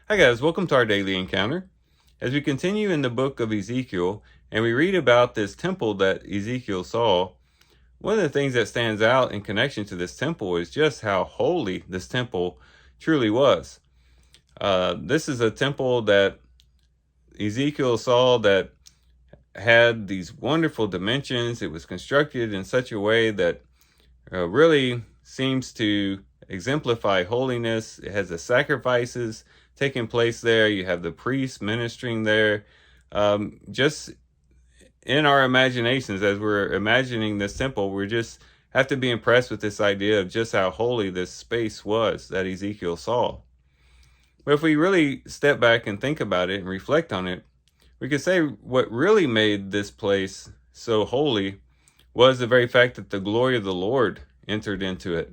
Hi guys, welcome to our daily encounter. As we continue in the book of Ezekiel and we read about this temple that Ezekiel saw, one of the things that stands out in connection to this temple is just how holy this temple truly was. This is a temple that Ezekiel saw that had these wonderful dimensions. It was constructed in such a way that really seems to exemplify holiness. It has the sacrifices taking place there. You have the priests ministering there. Just in our imaginations, as we're imagining this temple, we just have to be impressed with this idea of just how holy this space was that Ezekiel saw. But if we really step back and think about it and reflect on it, we could say what really made this place so holy was the very fact that the glory of the Lord entered into it.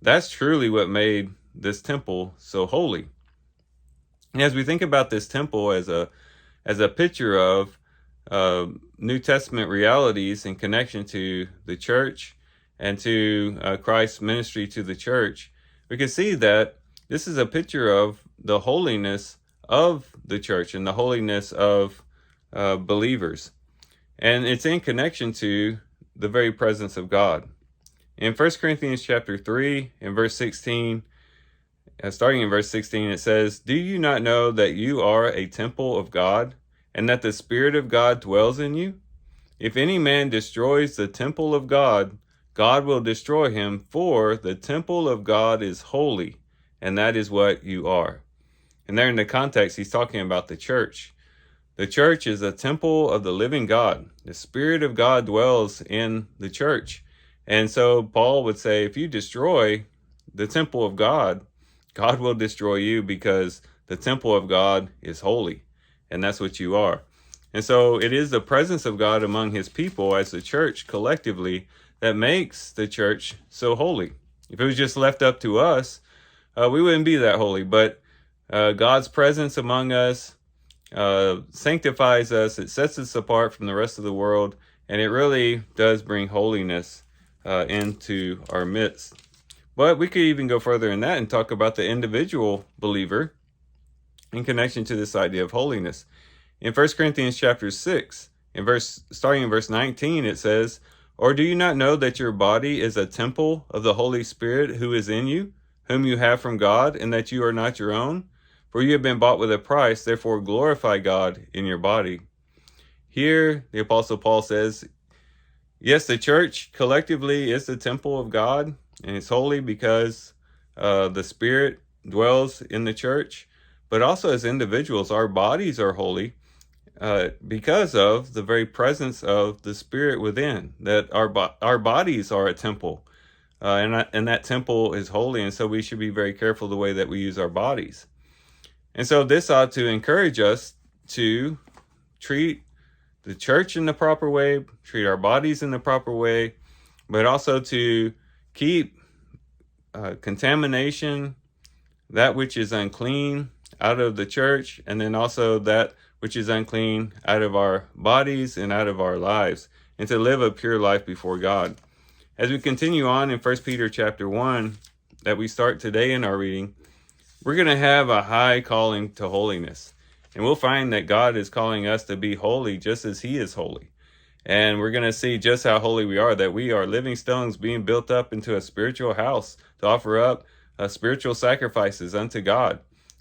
That's truly what made this temple so holy. And as we think about this temple as a picture of New Testament realities in connection to the church and to Christ's ministry to the church, we can see that this is a picture of the holiness of the church and the holiness of believers. And it's in connection to the very presence of God. In 1 Corinthians chapter 3 and verse 16, starting in verse 16, it says, "Do you not know that you are a temple of God, and that the Spirit of God dwells in you? If any man destroys the temple of God, God will destroy him, for the temple of God is holy, and that is what you are." And there in the context, he's talking about the church. The church is a temple of the living God. The Spirit of God dwells in the church. And so Paul would say, if you destroy the temple of God, God will destroy you, because the temple of God is holy, and that's what you are. And so it is the presence of God among his people as the church collectively that makes the church so holy. If it was just left up to us, we wouldn't be that holy. But God's presence among us sanctifies us. It sets us apart from the rest of the world, and it really does bring holiness into our midst. But we could even go further in that and talk about the individual believer in connection to this idea of holiness. In 1 Corinthians chapter 6, starting in verse 19, it says, "Or do you not know that your body is a temple of the Holy Spirit who is in you, whom you have from God, and that you are not your own? For you have been bought with a price, therefore glorify God in your body." Here, the Apostle Paul says, yes, the church collectively is the temple of God, and it's holy because the Spirit dwells in the church. But also as individuals, our bodies are holy because of the very presence of the Spirit within, that our bodies are a temple, and that temple is holy, and so we should be very careful the way that we use our bodies. And so this ought to encourage us to treat the church in the proper way, treat our bodies in the proper way, but also to keep contamination, that which is unclean, out of the church, and then also that which is unclean out of our bodies and out of our lives, and to live a pure life before God. As we continue on in 1 Peter chapter 1, that we start today in our reading, we're going to have a high calling to holiness. And we'll find that God is calling us to be holy just as he is holy. And we're going to see just how holy we are, that we are living stones being built up into a spiritual house to offer up spiritual sacrifices unto God.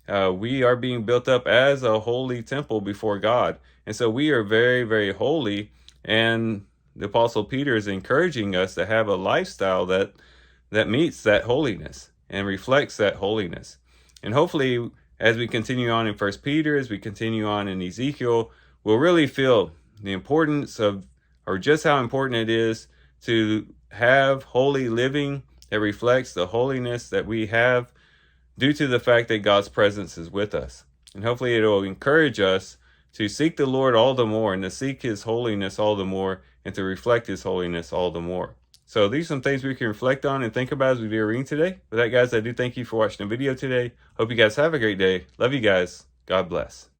We are being built up as a holy temple before God. And so we are very, very holy. And the Apostle Peter is encouraging us to have a lifestyle that meets that holiness and reflects that holiness. And hopefully, as we continue on in 1 Peter, as we continue on in Ezekiel, we'll really feel the importance of, or just how important it is to have holy living that reflects the holiness that we have due to the fact that God's presence is with us. And hopefully it will encourage us to seek the Lord all the more, and to seek his holiness all the more, and to reflect his holiness all the more. So these are some things we can reflect on and think about as we do our reading today. With that, guys, I do thank you for watching the video today. Hope you guys have a great day. Love you guys. God bless.